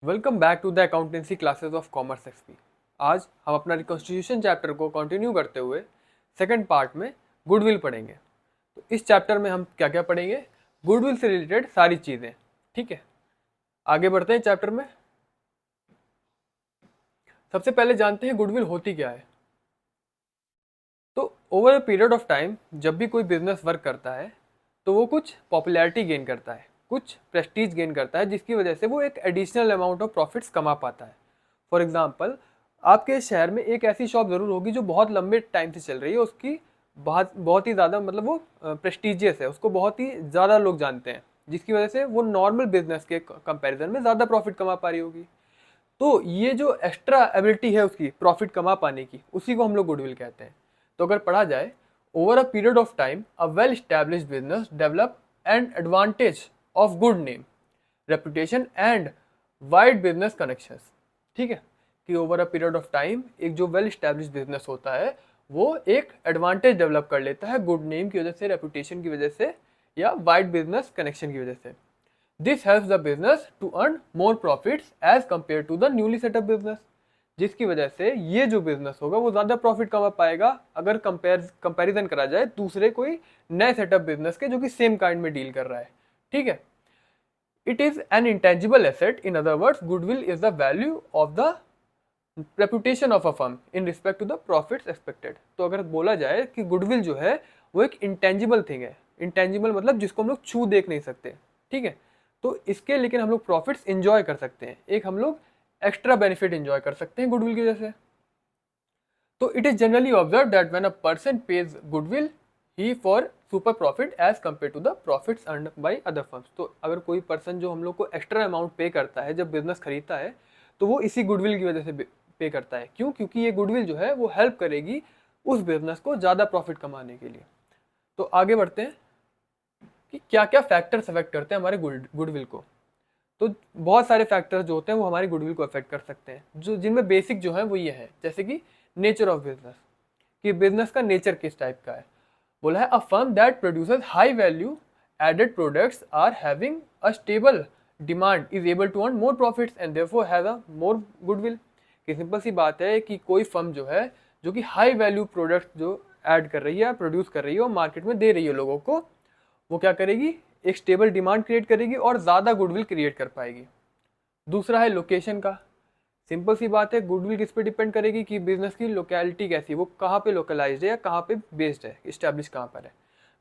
Welcome back to the accountancy classes of commerce XP. आज हम अपना रिकॉन्स्टिट्यूशन चैप्टर को कंटिन्यू करते हुए सेकंड पार्ट में गुडविल पढ़ेंगे। तो इस चैप्टर में हम क्या क्या पढ़ेंगे? गुडविल से रिलेटेड सारी चीज़ें। ठीक है, आगे बढ़ते हैं चैप्टर में। सबसे पहले जानते हैं गुडविल होती क्या है। तो over a period of time जब भी कोई बिजनेस वर्क करता है तो वो कुछ पॉपुलैरिटी गेन करता है, कुछ प्रेस्टीज गेन करता है, जिसकी वजह से वो एक एडिशनल अमाउंट ऑफ प्रॉफिट्स कमा पाता है। फॉर एग्जाम्पल, आपके शहर में एक ऐसी शॉप जरूर होगी जो बहुत लंबे टाइम से चल रही है, उसकी बहुत बहुत ही ज़्यादा मतलब वो प्रेस्टिजियस है, उसको बहुत ही ज़्यादा लोग जानते हैं, जिसकी वजह से वो नॉर्मल बिजनेस के कंपैरिजन में ज़्यादा प्रॉफिट कमा पा रही होगी। तो ये जो एक्स्ट्रा एबिलिटी है उसकी प्रॉफिट कमा पाने की, उसी को हम लोग गुडविल कहते हैं। तो अगर पढ़ा जाए, over a period of time a well established business develop and advantage of good name, reputation and wide business connections. ठीक है, कि over a period of time एक जो वेल स्टैब्लिश्ड बिजनेस होता है वो एक एडवांटेज डेवलप कर लेता है गुड नेम की वजह से, रेपुटेशन की वजह से, या वाइड बिजनेस कनेक्शन की वजह से। This helps the business to earn more profits as compare to the newly setup business, जिसकी वजह से ये जो बिजनेस होगा वो ज्यादा प्रॉफिट कमा पाएगा अगर कंपैरिजन करा जाए दूसरे कोई नए सेटअप बिजनेस के जो कि सेम काइंड में डील कर रहा है। ठीक है, it is an intangible asset, in other words goodwill is the value of the reputation of a firm in respect to the profits expected. तो अगर बोला जाए कि गुडविल जो है वो एक इंटेंजिबल थिंग है, इंटेंजिबल मतलब जिसको हम लोग छू देख नहीं सकते। ठीक है, तो इसके लेकिन हम लोग प्रॉफिट्स इंजॉय कर सकते हैं, एक हम लोग एक्स्ट्रा बेनिफिट इंजॉय कर सकते हैं गुडविल की वजह से। तो it is generally observe that when a person pays goodwill he for super profit as compare to the profits earned by other firms. तो अगर कोई पर्सन जो हम लोग को एक्स्ट्रा अमाउंट पे करता है जब बिजनेस खरीदता है, तो वो इसी गुडविल की वजह से पे करता है। क्यों? क्योंकि ये गुडविल जो है वो हेल्प करेगी उस बिजनेस को ज़्यादा प्रॉफिट कमाने के लिए। तो आगे बढ़ते हैं कि क्या क्या फैक्टर्स अफेक्ट करते हैं हमारे गुडविल को। तो बहुत सारे फैक्टर्स जो होते हैं वो हमारी गुडविल को अफेक्ट कर सकते हैं, जो जिनमें बेसिक जो है वो ये है, जैसे कि नेचर ऑफ बिजनेस, कि बिजनेस का नेचर किस टाइप का है। बोला है a firm that produces high value added products are having a stable demand is able to earn more profits and therefore has a more goodwill. कि simple सी बात है कि कोई फर्म जो है जो कि हाई वैल्यू प्रोडक्ट जो ऐड कर रही है, प्रोड्यूस कर रही है और मार्केट में दे रही है लोगों को, वो क्या करेगी, एक स्टेबल डिमांड क्रिएट करेगी और ज़्यादा गुडविल क्रिएट कर पाएगी। दूसरा है लोकेशन का। सिंपल सी बात है, गुडविल किस पे डिपेंड करेगी कि बिजनेस की लोकेलिटी कैसी है, वो कहाँ पे लोकलाइज्ड है या कहाँ पे बेस्ड है, इस्टेब्लिश कहाँ पर है।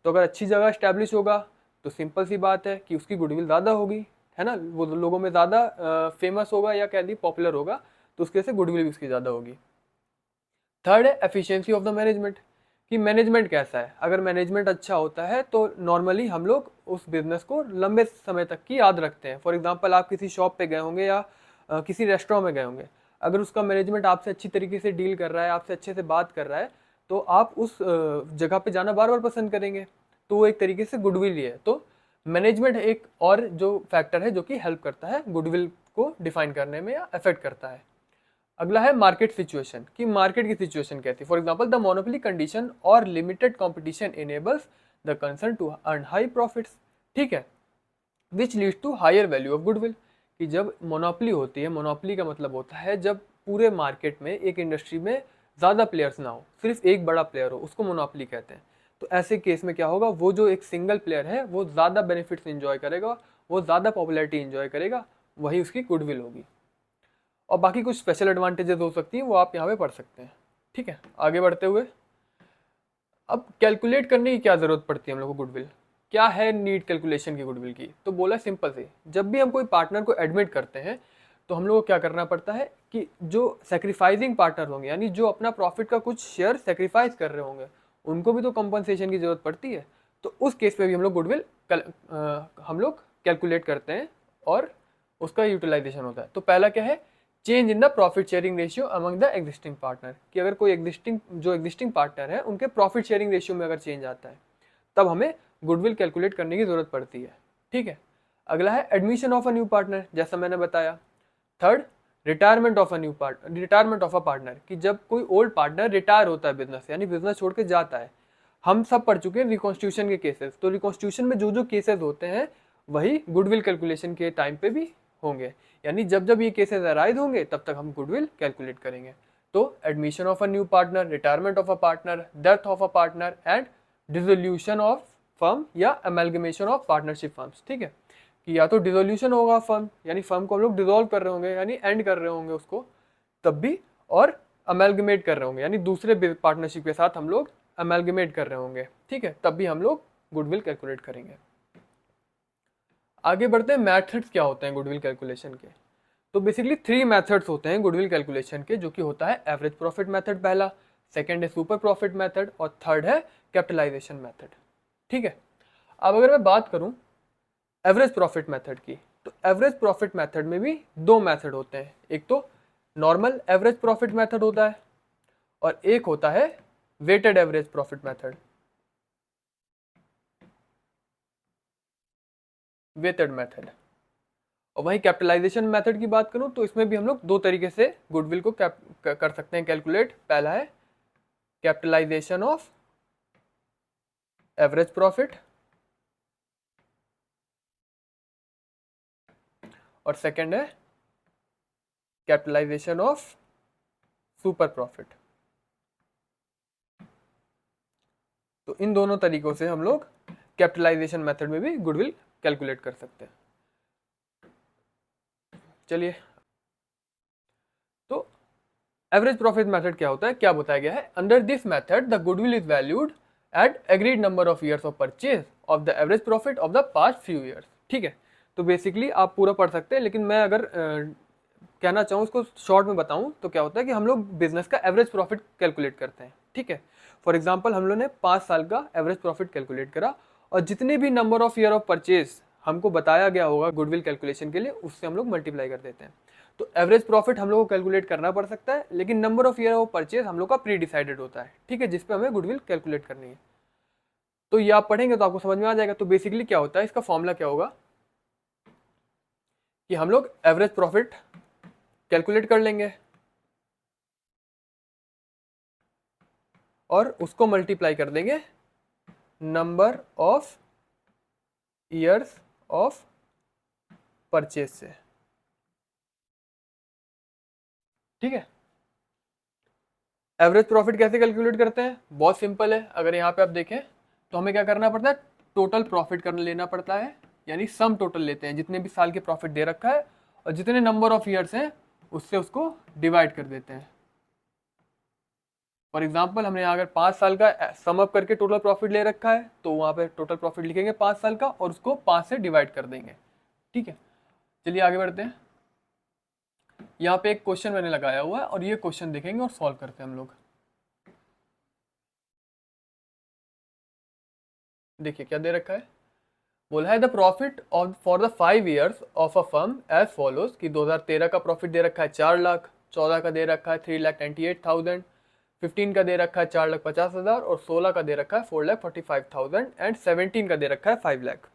तो अगर अच्छी जगह इस्टेब्लिश होगा तो सिंपल सी बात है कि उसकी गुडविल ज़्यादा होगी, है ना, वो लोगों में ज़्यादा फेमस होगा या कह दी पॉपुलर होगा, तो उसकी वजह से गुडविल भी उसकी ज़्यादा होगी। थर्ड है एफिशिएंसी ऑफ द मैनेजमेंट, कि मैनेजमेंट कैसा है। अगर मैनेजमेंट अच्छा होता है तो नॉर्मली हम लोग उस बिजनेस को लंबे समय तक की याद रखते हैं। फॉर एग्जांपल, आप किसी शॉप पे गए होंगे या किसी रेस्टोरेंट में गए होंगे, अगर उसका मैनेजमेंट आपसे अच्छी तरीके से डील कर रहा है, आपसे अच्छे से बात कर रहा है, तो आप उस जगह पे जाना बार बार पसंद करेंगे। तो वो एक तरीके से गुडविल ही है। तो मैनेजमेंट एक और जो फैक्टर है जो कि हेल्प करता है गुडविल को डिफाइन करने में या अफेक्ट करता है। अगला है मार्केट सिचुएशन, कि मार्केट की सिचुएशन कैसी। For example, the monopoly condition और limited competition enables the concern to earn high profits. ठीक है, which leads to higher value of goodwill. कि जब मोनोपोली होती है, मोनोपोली का मतलब होता है जब पूरे मार्केट में एक इंडस्ट्री में ज़्यादा प्लेयर्स ना हो, सिर्फ एक बड़ा प्लेयर हो, उसको मोनोपोली कहते हैं। तो ऐसे केस में क्या होगा, वो जो एक सिंगल प्लेयर है वो ज़्यादा बेनिफिट्स इंजॉय करेगा, वो ज़्यादा पॉपुलैरिटी इंजॉय करेगा, वही उसकी गुडविल होगी। और बाकी कुछ स्पेशल एडवांटेजेस हो सकती हैं वो आप यहाँ पे पढ़ सकते हैं। ठीक है, आगे बढ़ते हुए अब कैलकुलेट करने की क्या जरूरत पड़ती है हम लोग को गुडविल, क्या है नीड कैलकुलेशन की गुडविल की। तो बोला सिंपल से, जब भी हम कोई पार्टनर को एडमिट करते हैं तो हम लोग को क्या करना पड़ता है कि जो सेक्रीफाइसिंग पार्टनर होंगे, यानी जो अपना प्रॉफिट का कुछ शेयर सेक्रीफाइस कर रहे होंगे, उनको भी तो कंपनसेशन की जरूरत पड़ती है। तो उस केस में भी हम लोग गुडविल हम लोग कैलकुलेट करते हैं और उसका यूटिलाइजेशन होता है। तो पहला क्या है, change in the profit sharing ratio among the existing partner, कि अगर कोई एग्जिस्टिंग पार्टनर है उनके प्रॉफिट शेयरिंग रेशियो में अगर चेंज आता है तब हमें गुडविल कैलकुलेट करने की जरूरत पड़ती है। ठीक है, अगला है admission of a new partner, जैसा मैंने बताया। Third, retirement of a partner, कि जब कोई ओल्ड पार्टनर रिटायर होता है बिजनेस, यानी बिजनेस छोड़ के जाता है। हम सब पढ़ चुके हैं रिकॉन्स्टिट्यूशन के केसेस, तो रिकॉन्स्टिट्यूशन में जो जो केसेस होते हैं वही गुडविल कैलकुलेशन के टाइम पे भी होंगे, यानी जब जब ये केसेस अराइज होंगे तब तक हम गुडविल कैलकुलेट करेंगे। तो admission of a new partner, retirement of a partner, death of a partner and dissolution of firm या अमेलगमेशन ऑफ पार्टनरशिप फर्म्स। ठीक है, कि या तो डिसोल्यूशन होगा फर्म, यानी फर्म को हम लोग डिसॉल्व कर रहे होंगे यानी एंड कर रहे होंगे उसको तब भी, और अमेलगमेट कर रहे होंगे यानी दूसरे पार्टनरशिप के साथ हम लोग अमेलगमेट कर रहे होंगे, ठीक है, तब भी हम लोग गुडविल कैलकुलेट करेंगे। आगे बढ़ते हैं, मेथड्स क्या होते हैं गुडविल कैलकुलेशन के। तो बेसिकली 3 मेथड्स होते हैं गुडविल कैलकुलेशन के, जो कि होता है एवरेज प्रॉफिट मेथड पहला, सेकंड है सुपर प्रॉफिट मेथड और थर्ड है कैपिटलाइजेशन मेथड। ठीक है, अब अगर मैं बात करूं एवरेज प्रॉफिट मेथड की, तो एवरेज प्रॉफिट मेथड में भी 2 मेथड होते हैं, एक तो नॉर्मल एवरेज प्रॉफिट मेथड होता है और एक होता है weighted average profit method, weighted method. और वही कैपिटलाइजेशन मेथड की बात करूं तो इसमें भी हम लोग 2 तरीके से गुडविल को कर सकते हैं कैलकुलेट। पहला है कैपिटलाइजेशन ऑफ एवरेज प्रॉफिट और सेकंड है कैपिटलाइजेशन ऑफ सुपर प्रॉफिट। तो इन दोनों तरीकों से हम लोग कैपिटलाइजेशन मेथड में भी गुडविल कैलकुलेट कर सकते हैं। चलिए, तो एवरेज प्रॉफिट मेथड क्या होता है, क्या बताया गया है, under this method the goodwill is valued at agreed number of years of purchase of the average profit of the past few years. ठीक है, तो बेसिकली आप पूरा पढ़ सकते हैं, लेकिन मैं अगर कहना चाहूँ उसको शॉर्ट में बताऊँ तो क्या होता है कि हम लोग बिजनेस का एवरेज प्रॉफिट कैलकुलेट करते हैं। ठीक है, फॉर एग्जाम्पल हम लोग ने 5 साल का एवरेज प्रॉफिट कैलकुलेट करा और जितने भी number of year of purchase हमको बताया गया होगा गुडविल कैलकुलेशन के लिए उससे हम लोग मल्टीप्लाई कर देते हैं। तो एवरेज प्रॉफिट हम लोग को कैलकुलेट करना पड़ सकता है, लेकिन number of year of purchase हम लोग का प्री डिसाइडेड होता है। ठीक है, जिसपे हमें गुडविल कैलकुलेट करनी है। तो ये आप पढ़ेंगे तो आपको समझ में आ जाएगा। तो बेसिकली क्या होता है, इसका फॉर्मूला क्या होगा कि हम लोग एवरेज प्रॉफिट कैलकुलेट कर लेंगे और उसको मल्टीप्लाई कर देंगे number of years of purchase से। ठीक है, एवरेज प्रॉफिट कैसे कैलकुलेट करते हैं, बहुत सिंपल है। अगर यहाँ पे आप देखें तो हमें क्या करना पड़ता है, टोटल प्रॉफिट कर लेना पड़ता है, यानी सम टोटल लेते हैं जितने भी साल के प्रॉफिट दे रखा है और जितने नंबर ऑफ ईयर्स हैं उससे उसको डिवाइड कर देते हैं। फॉर एग्जाम्पल हमने यहाँ अगर 5 साल का सम अप करके टोटल प्रॉफिट ले रखा है तो वहाँ पे टोटल प्रॉफिट लिखेंगे 5 साल का और उसको 5 से डिवाइड कर देंगे। ठीक है, चलिए आगे बढ़ते हैं। यहाँ पे एक क्वेश्चन मैंने लगाया हुआ है और ये क्वेश्चन देखेंगे और सॉल्व करते हैं हम लोग। देखिए क्या दे रखा है, बोला है the profit of for the 5 years of a firm as follows कि 2013 का प्रॉफिट दे रखा है 4 लाख, 14 का दे रखा है 3,98,000, 15 का दे रखा है 4,50,000 और 16 का दे रखा है 4,45,000 एंड 17 का दे रखा है 5 लाख।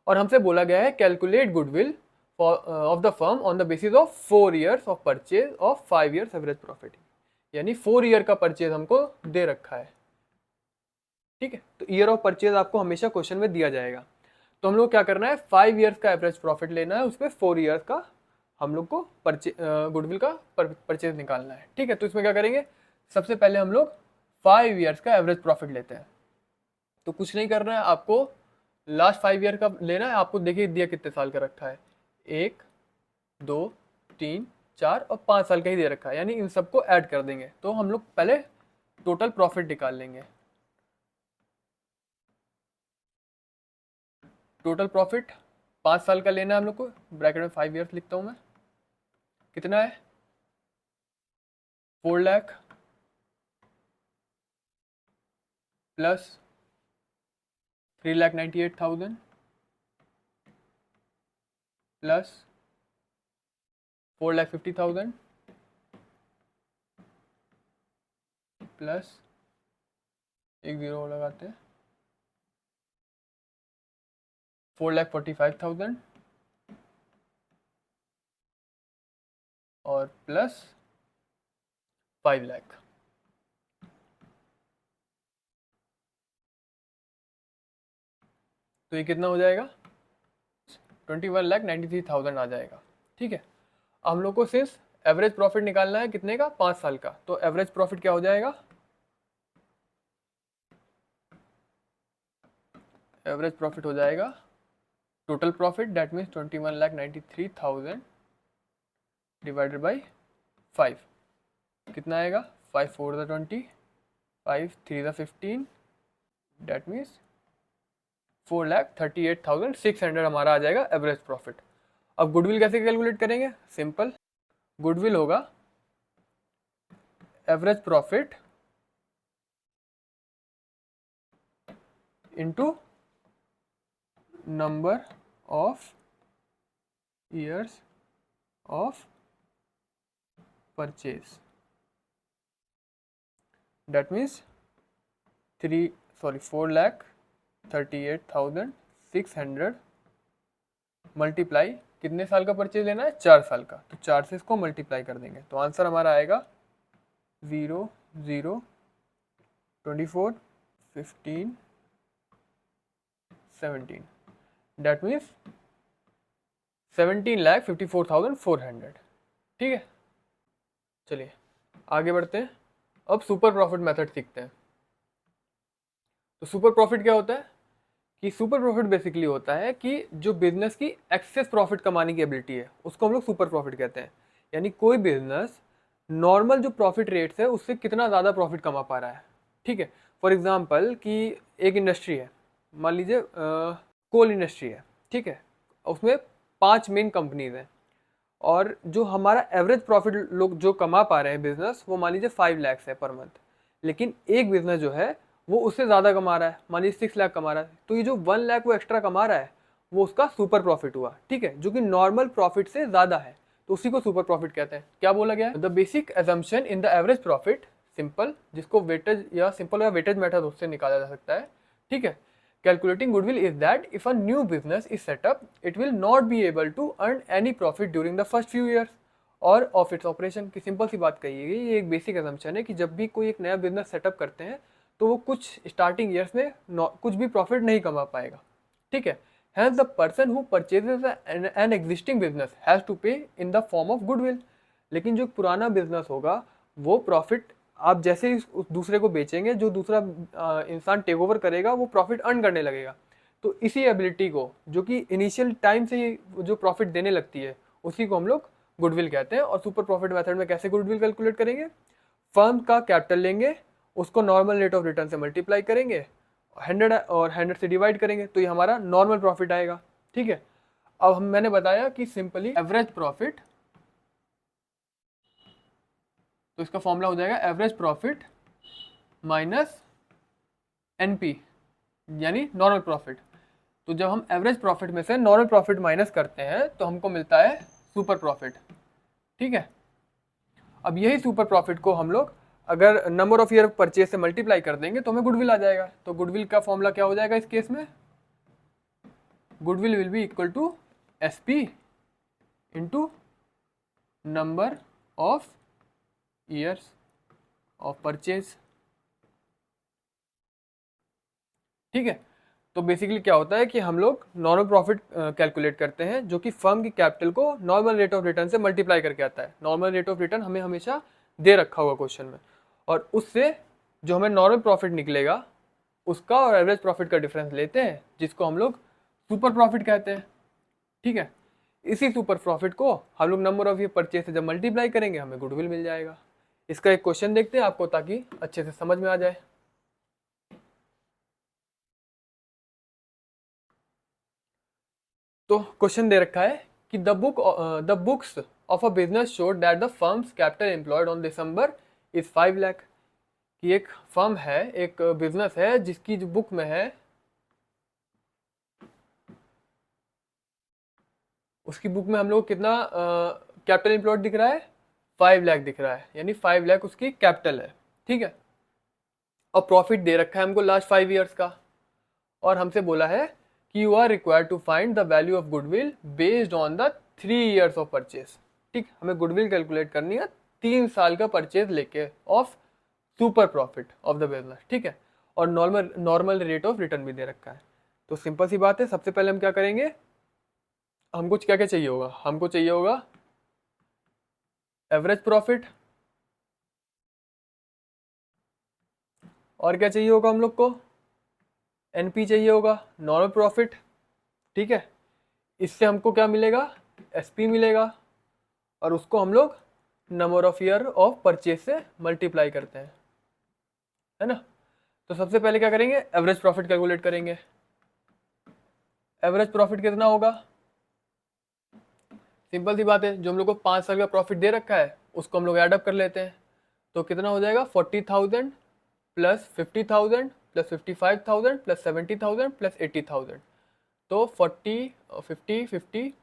और हमसे बोला गया है calculate goodwill of the firm on the basis of 4 years of purchase of 5 years average profit, यानी 4 ईयर का परचेज हमको दे रखा है। ठीक है, तो ईयर ऑफ परचेज आपको हमेशा क्वेश्चन में दिया जाएगा। तो हम लोग क्या करना है, 5 ईयर्स का एवरेज प्रॉफिट लेना है, उसमें 4 ईयर्स का हम लोग को गुडविल का परचेज निकालना है। ठीक है, तो इसमें क्या करेंगे, सबसे पहले हम लोग 5 ईयर्स का एवरेज प्रॉफिट लेते हैं। तो कुछ नहीं करना है आपको, लास्ट 5 ईयर का लेना है। आपको देखिए दिया कितने साल का रखा है, 1 2 3 4 और 5 साल का ही दे रखा है, यानी इन सबको ऐड कर देंगे। तो हम लोग पहले टोटल प्रॉफिट निकाल लेंगे। टोटल प्रॉफिट 5 साल का लेना है हम लोग को, ब्रैकेट में 5 ईयर्स लिखता हूं मैं, कितना है 4 लाख प्लस 3,98,000 प्लस 4,50,000 प्लस एक जीरो और लगाते हैं 4,45,000 और प्लस 5 लाख। तो ये कितना हो जाएगा, 21,93,000 आ जाएगा। ठीक है, हम लोग को सिर्फ एवरेज प्रॉफिट निकालना है कितने का, 5 साल का। तो एवरेज प्रॉफिट क्या हो जाएगा, एवरेज प्रॉफिट हो जाएगा total profit, that means 21,93,000 divided by 5, कितना आएगा, 5 4 द 20, 5 3 द 15, दैट मीन्स 4,38,600 हमारा आ जाएगा एवरेज प्रॉफिट। अब गुडविल कैसे कैलकुलेट करेंगे, सिंपल, गुडविल होगा average profit into number of years of purchase, that means 4,38,600 multiply, कितने साल का परचेज लेना है, 4 साल का, तो 4 से इसको मल्टीप्लाई कर देंगे, तो आंसर हमारा आएगा 0 0 24 15 17, डेट मीन्स 17,54,400। ठीक है, चलिए आगे बढ़ते हैं, अब सुपर प्रॉफिट मेथड सीखते हैं। तो सुपर प्रॉफिट क्या होता है, कि सुपर प्रॉफिट बेसिकली होता है कि जो बिजनेस की एक्सेस प्रॉफिट कमाने की एबिलिटी है उसको हम लोग सुपर प्रॉफिट कहते हैं। यानी कोई बिजनेस नॉर्मल जो प्रॉफिट रेट्स है उससे कितना ज़्यादा प्रॉफिट कमा पा रहा है। ठीक है, फॉर एग्जांपल कि एक इंडस्ट्री है, मान लीजिए कोल इंडस्ट्री है, ठीक है, उसमें 5 मेन कंपनीज हैं, और जो हमारा एवरेज प्रॉफिट लोग जो कमा पा रहे हैं बिजनेस, वो मान लीजिए 5 लाख है पर मंथ, लेकिन एक बिजनेस जो है वो उससे ज़्यादा कमा रहा है, मान लीजिए 6 लाख कमा रहा है, तो ये जो 1 लाख वो एक्स्ट्रा कमा रहा है वो उसका सुपर प्रॉफिट हुआ। ठीक है, जो कि नॉर्मल प्रॉफिट से ज़्यादा है, तो उसी को सुपर प्रॉफिट कहते हैं। क्या बोला गया है, the basic assumption in the average profit, simple, जिसको वेटेज या सिंपल या वेटेज मेथड उससे निकाला जा सकता है। ठीक है, calculating goodwill is that if a new business is set up, it will not be able to earn any profit during the first few years और ऑफ इट्स ऑपरेशन की सिंपल सी बात कही गई। ये एक बेसिक एजम्पशन है कि जब भी कोई एक नया बिजनेस सेटअप करते हैं तो वो कुछ स्टार्टिंग ईयर्स में कुछ भी प्रॉफिट नहीं कमा पाएगा। ठीक है, hence the person who purchases an existing business has to pay in the form of goodwill. लेकिन जो पुराना बिजनेस होगा वो प्रॉफिट आप जैसे ही उस दूसरे को बेचेंगे, जो दूसरा इंसान टेक ओवर करेगा वो प्रॉफिट अर्न करने लगेगा। तो इसी एबिलिटी को जो कि इनिशियल टाइम से ही जो प्रॉफिट देने लगती है उसी को हम लोग गुडविल कहते हैं। और सुपर प्रॉफिट मेथड में कैसे गुडविल कैलकुलेट करेंगे, फर्म का कैपिटल लेंगे, उसको नॉर्मल रेट ऑफ रिटर्न से मल्टीप्लाई करेंगे, 100 और 100 से डिवाइड करेंगे, तो ये हमारा नॉर्मल प्रॉफिट आएगा। ठीक है, अब मैंने बताया कि सिंपली एवरेज प्रॉफिट, तो इसका फॉर्मूला हो जाएगा एवरेज प्रॉफिट माइनस एनपी यानी नॉर्मल प्रॉफिट। तो जब हम एवरेज प्रॉफिट में से नॉर्मल प्रॉफिट माइनस करते हैं तो हमको मिलता है सुपर प्रॉफिट। ठीक है, अब यही सुपर प्रॉफिट को हम लोग अगर नंबर ऑफ ईयर परचेज से मल्टीप्लाई कर देंगे तो हमें गुडविल आ जाएगा। तो गुडविल का फॉर्मूला क्या हो जाएगा इस केस में, goodwill will be equal to SP into number of years of purchase. ठीक है, तो बेसिकली क्या होता है कि हम लोग नॉर्मल प्रॉफिट कैलकुलेट करते हैं जो कि फर्म की कैपिटल को नॉर्मल रेट ऑफ रिटर्न से मल्टीप्लाई करके आता है। नॉर्मल रेट ऑफ रिटर्न हमें हमेशा दे रखा हुआ क्वेश्चन में, और उससे जो हमें नॉर्मल प्रॉफिट निकलेगा उसका और एवरेज प्रॉफिट का डिफरेंस लेते हैं, जिसको हम लोग सुपर प्रॉफिट कहते हैं। ठीक है, इसी सुपर प्रॉफिट को हम लोग नंबर ऑफ ईयर परचेज से जब मल्टीप्लाई करेंगे हमें गुडविल मिल जाएगा। इसका एक क्वेश्चन देखते हैं आपको, ताकि अच्छे से समझ में आ जाए। तो क्वेश्चन दे रखा है कि the books of a business showed that the firms capital employed on December is 5 lakh. कि एक फर्म है, एक बिजनेस है जिसकी जो बुक में है, उसकी बुक में हम लोग कितना कैपिटल एम्प्लॉयड दिख रहा है, 5 लाख दिख रहा है, यानी 5 लाख उसकी कैपिटल है। ठीक है, और प्रॉफिट दे रखा है हमको लास्ट 5 ईयर्स का, और हमसे बोला है कि you are required to find the value of goodwill based on the 3 years of purchase. ठीक, हमें गुडविल कैलकुलेट करनी है 3 साल का परचेज लेके of super profit of the business. ठीक है, और नॉर्मल रेट ऑफ रिटर्न भी दे रखा है। तो सिंपल सी बात है, सबसे पहले हम क्या करेंगे, हमको क्या क्या चाहिए होगा, हमको चाहिए होगा एवरेज प्रॉफिट, और क्या चाहिए होगा हम लोग को, एनपी चाहिए होगा, नॉर्मल प्रॉफिट। ठीक है, इससे हमको क्या मिलेगा, एसपी मिलेगा, और उसको हम लोग number of year of purchase से मल्टीप्लाई करते हैं, है ना। तो सबसे पहले क्या करेंगे, एवरेज प्रॉफिट कैलकुलेट करेंगे। एवरेज प्रॉफिट कितना होगा, सिंपल सी बात है, जो हम लोग को 5 साल का प्रॉफिट दे रखा है उसको हम लोग एडअप कर लेते हैं। तो कितना हो जाएगा, 40,000 प्लस 50,000 प्लस 55,000 प्लस 70,000 प्लस 80,000। तो 40 50 50,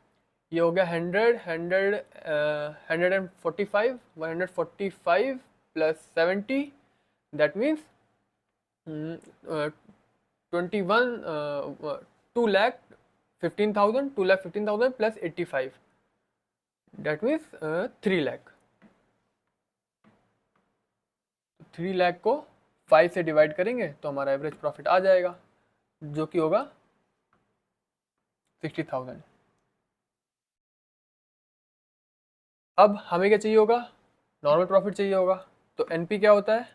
ये हो गया 145 145 plus 70, that means 21 2,15,000 plus 85, that means 3 lakh. 3 lakh को 5 से डिवाइड करेंगे तो हमारा एवरेज प्रॉफिट आ जाएगा, जो कि होगा 60,000। अब हमें क्या चाहिए होगा, नॉर्मल प्रॉफिट चाहिए होगा। तो एनपी क्या होता है,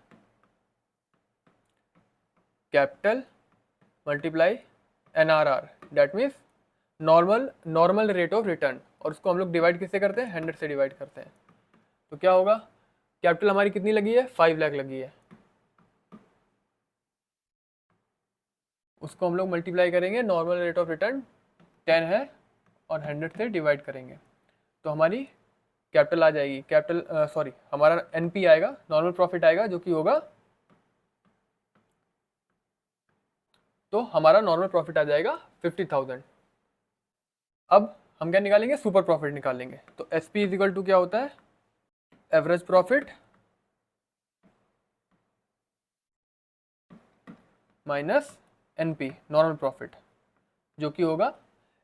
capital multiply NRR, that means normal rate of return, और उसको हम लोग डिवाइड किससे करते हैं, 100 से डिवाइड करते हैं। तो क्या होगा, कैपिटल हमारी कितनी लगी है, 5 लाख लगी है, उसको हम लोग मल्टीप्लाई करेंगे, नॉर्मल रेट ऑफ रिटर्न 10 है, और 100 से डिवाइड करेंगे तो हमारी कैपिटल आ जाएगी, कैपिटल सॉरी हमारा एनपी आएगा, नॉर्मल प्रॉफिट आएगा, जो कि होगा, तो हमारा नॉर्मल प्रॉफिट आ जाएगा 50,000। अब हम क्या निकालेंगे, सुपर प्रॉफिट निकालेंगे। तो S P is equal to क्या होता है, average profit minus NP normal profit, जो कि होगा,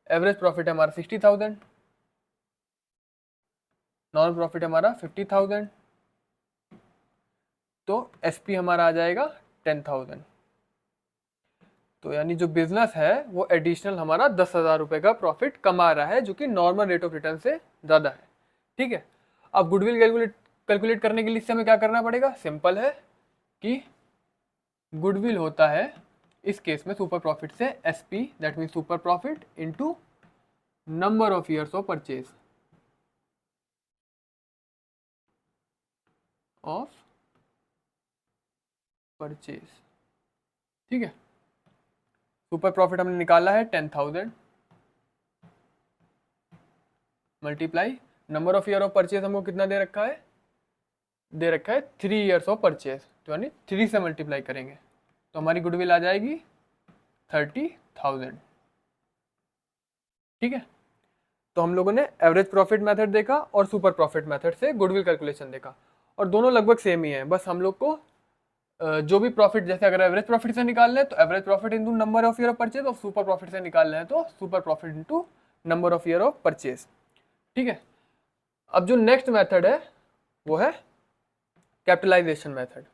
एवरेज प्रॉफिट है हमारा 60,000, नॉर्मल प्रॉफिट हमारा 50,000, तो एसपी हमारा आ जाएगा 10,000। तो यानी जो बिजनेस है वो एडिशनल हमारा 10,000 रुपए का प्रॉफिट कमा रहा है, जो कि नॉर्मल रेट ऑफ रिटर्न से ज़्यादा है। ठीक है, अब गुडविल कैलकुलेट करने के लिए इससे हमें क्या करना पड़ेगा, सिंपल है कि गुडविल होता है इस केस में सुपर प्रॉफिट से SP, that mean super profit into number of years of purchase of purchase. ठीक है, सुपर प्रॉफिट हमने निकाला है 10,000 multiply number of year of purchase हमको कितना दे रखा है, दे रखा है 3 ईयर्स ऑफ परचेज, तो यानी 3 से मल्टीप्लाई करेंगे तो हमारी गुडविल आ जाएगी 30,000। ठीक है, तो हम लोगों ने एवरेज प्रॉफिट मेथड देखा और सुपर प्रॉफिट मेथड से गुडविल कैलकुलेशन देखा, और दोनों लगभग सेम ही है, बस हम लोग को जो भी प्रॉफिट, जैसे अगर एवरेज प्रॉफिट से निकालना है तो average profit into number of year of purchase, और सुपर प्रॉफिट से निकालना है तो super profit into number of year of purchase. ठीक है, अब जो नेक्स्ट मेथड है वो है कैपिटलाइजेशन मेथड।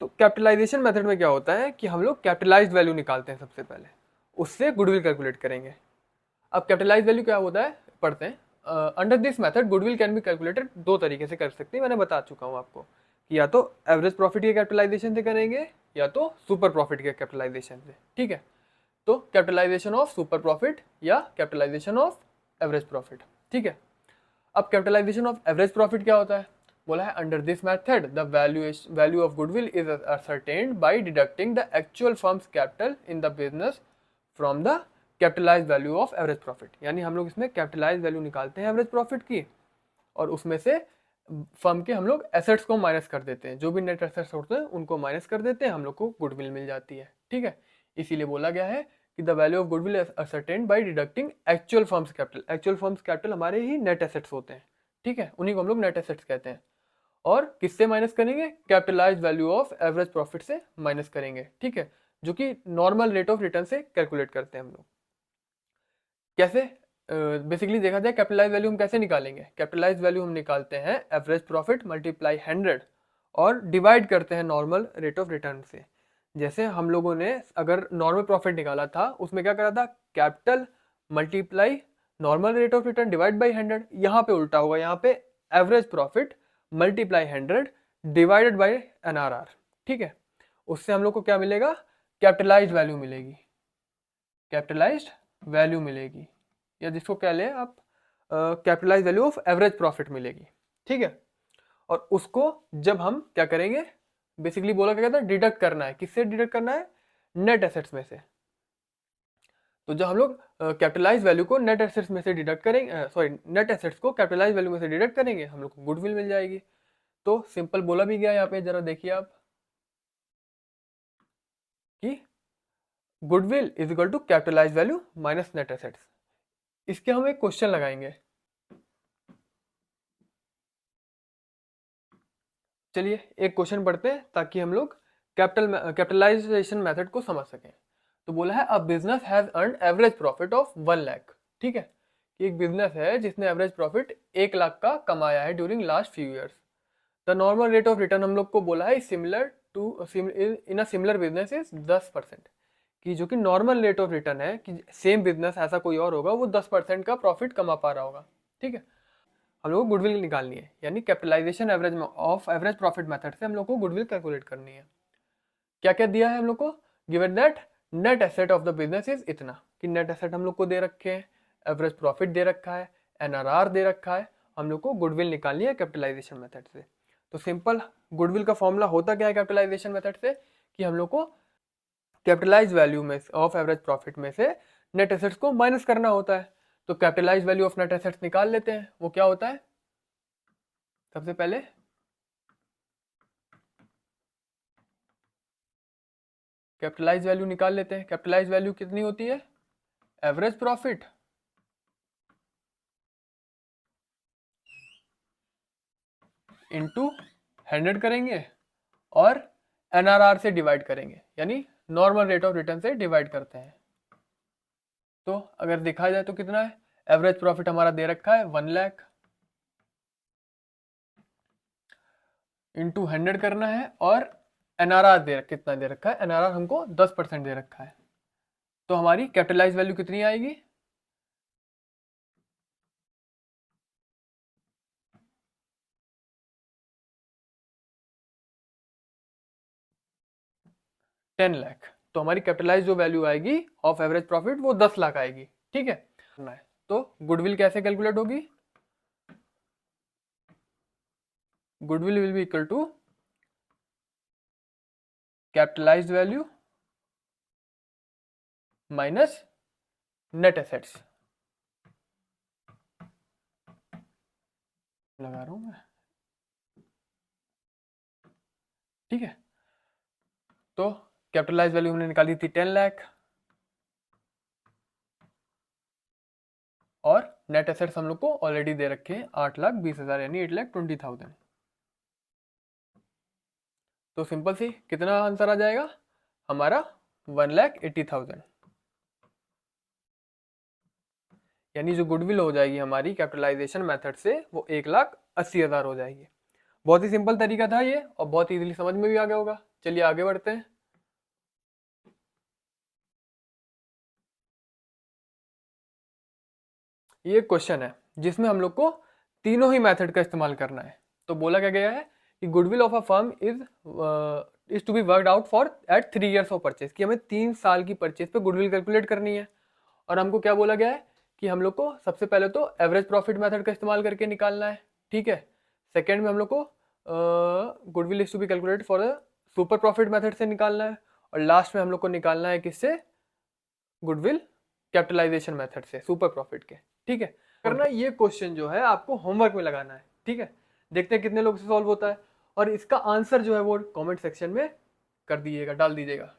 तो कैपिटलाइजेशन मेथड में क्या होता है कि हम लोग कैपिटलाइज्ड वैल्यू निकालते हैं सबसे पहले, उससे गुडविल कैलकुलेट करेंगे। अब कैपिटलाइज वैल्यू क्या होता है, पढ़ते हैं। Under this method goodwill can be calculated, दो तरीके से कर सकते हैं, मैंने बता चुका हूँ आपको कि या तो एवरेज प्रॉफिट के कैपिटलाइजेशन से करेंगे या तो सुपर प्रॉफिट के कैपिटलाइजेशन से। ठीक है, तो कैपिटलाइजेशन ऑफ सुपर प्रॉफिट या कैपिटलाइजेशन ऑफ एवरेज प्रॉफिट। ठीक है, अब कैपिटलाइजेशन ऑफ एवरेज प्रॉफिट क्या होता है, बोला है under this method the value of goodwill is ascertained by deducting the actual firm's capital in the business from the capitalise value of average profit. यानी हम लोग इसमें कैपिटलाइज वैल्यू निकालते हैं एवरेज प्रॉफिट की, और उसमें से फर्म के हम लोग एसेट्स को माइनस कर देते हैं, जो भी नेट एसेट्स होते हैं उनको माइनस कर देते हैं, हम लोग को गुडविल मिल जाती है। ठीक है, इसीलिए बोला गया है कि the value of goodwill is ascertained by deducting actual firm's capital. Actual firm's capital हमारे ही नेट एसेट्स होते हैं। ठीक है, उन्हीं को हम लोग नेट एसेट्स कहते हैं, और किससे माइनस करेंगे, capitalise value of average profit से माइनस करेंगे। ठीक है, जो कि नॉर्मल रेट ऑफ रिटर्न से कैलकुलेट करते हैं हम लोग। कैसे, बेसिकली देखा जाए कैपिटलाइज वैल्यू हम कैसे निकालेंगे, कैपिटलाइज वैल्यू हम निकालते हैं एवरेज प्रॉफिट मल्टीप्लाई 100 और डिवाइड करते हैं नॉर्मल रेट ऑफ रिटर्न से। जैसे हम लोगों ने अगर नॉर्मल प्रॉफिट निकाला था, उसमें क्या करा था, capital multiply normal rate of return divide by 100। यहाँ पे उल्टा होगा, यहाँ पे average profit multiply 100 divided by NRR। ठीक है, उससे हम लोग को क्या मिलेगा, कैपिटलाइज्ड वैल्यू मिलेगी, कैपिटलाइज्ड वैल्यू मिलेगी, या जिसको कह लें आप capitalised value of average profit मिलेगी। ठीक है, और उसको जब हम क्या करेंगे, बेसिकली बोला क्या कहता है, डिडक्ट करना है। किससे डिडक्ट करना है, नेट एसेट्स में से। तो जब हम लोग कैपिटलाइज वैल्यू को नेट एसेट्स में से डिडक्ट करेंगे, सॉरी नेट एसेट्स को कैपिटलाइज वैल्यू में से डिडक्ट करेंगे, हम लोग को गुडविल मिल जाएगी। तो सिंपल बोला भी गया यहाँ पे, जरा देखिए आप कि goodwill is equal to capitalise value minus net assets. इसके हम एक क्वेश्चन लगाएंगे। चलिए एक क्वेश्चन पढ़ते हैं ताकि हम लोग कैपिटलाइजेशन मेथड को समझ सकें। तो बोला है, a business has earn average profit of 1 lakh. ठीक है, एक बिजनेस है जिसने एवरेज प्रॉफिट 1 लाख का कमाया है during last few years. The normal rate of return हम लोग को बोला है similar to in a similar business is 10%। कि जो कि नॉर्मल रेट ऑफ रिटर्न है कि सेम बिजनेस ऐसा कोई और होगा वो 10% का प्रॉफिट कमा पा रहा होगा। ठीक है, हम लोग को गुडविल निकालनी है, यानी capitalisation average of average profit method से हम लोग को गुडविल कैलकुलेट करनी है। क्या क्या दिया है हम लोग को, given that net asset of the business is इतना, कि नेट एसेट हम लोग को दे रखे हैं, एवरेज प्रॉफिट दे रखा है, NRR दे रखा है, हम लोग को गुडविल निकालनी है कैपिटलाइजेशन मेथड से। तो सिंपल गुडविल का फॉर्मूला होता क्या है कैपिटलाइजेशन मेथड से, कि हम लोग को कैपिटलाइज वैल्यू में ऑफ एवरेज प्रॉफिट में से नेट एसेट्स को माइनस करना होता है। तो capitalise value of net assets निकाल लेते हैं, वो क्या होता है, सबसे पहले कैपिटलाइज वैल्यू निकाल लेते हैं। कैपिटलाइज वैल्यू कितनी होती है, एवरेज प्रॉफिट इंटू 100 करेंगे और NRR से डिवाइड करेंगे, यानी नॉर्मल रेट ऑफ रिटर्न से डिवाइड करते हैं। तो अगर देखा जाए तो कितना है, एवरेज प्रॉफिट हमारा दे रखा है 1 लाख, इंटू 100 करना है, और NRR कितना दे रखा है, NRR हमको 10% दे रखा है। तो हमारी कैपिटलाइज वैल्यू कितनी आएगी, टेन लाख। तो हमारी कैपिटलाइज जो वैल्यू आएगी ऑफ एवरेज प्रॉफिट वो 10 लाख आएगी। ठीक है, तो गुडविल कैसे कैलकुलेट होगी, goodwill will be equal to capitalised value minus net assets. लगा रहा हूं मैं, ठीक है। तो कैपिटलाइज वैल्यू हमने निकाली थी 10 लाख, और नेट एसेट्स हम लोग को ऑलरेडी दे रखे हैं 8,20,000 यानी 8,20,000। तो सिंपल सी कितना आंसर आ जाएगा हमारा, 1,80,000। यानी जो गुडविल हो जाएगी हमारी कैपिटलाइजेशन मेथड से वो 1,80,000 हो जाएगी। बहुत ही सिंपल तरीका था ये, और बहुत इजीली समझ में भी आ गया होगा। चलिए आगे बढ़ते हैं। ये क्वेश्चन है जिसमें हम लोग को तीनों ही मेथड का इस्तेमाल करना है। तो बोला क्या गया है कि goodwill of a firm is to be worked out for at 3 years of purchase, कि हमें 3 साल की परचेज पे गुडविल कैलकुलेट करनी है। और हमको क्या बोला गया है कि हम लोग को सबसे पहले तो एवरेज प्रॉफिट मेथड का इस्तेमाल करके निकालना है। ठीक है, सेकेंड में हम लोग को goodwill is to be calculate for the super profit method से निकालना है, और लास्ट में हम लोग को निकालना है किससे, गुडविल कैपिटलाइजेशन मेथड से, सुपर प्रॉफिट के। ठीक है, करना ये क्वेश्चन जो है आपको होमवर्क में लगाना है। ठीक है, देखते हैं कितने लोग से सॉल्व होता है, और इसका आंसर जो है वो कमेंट सेक्शन में कर दीजिएगा, डाल दीजिएगा।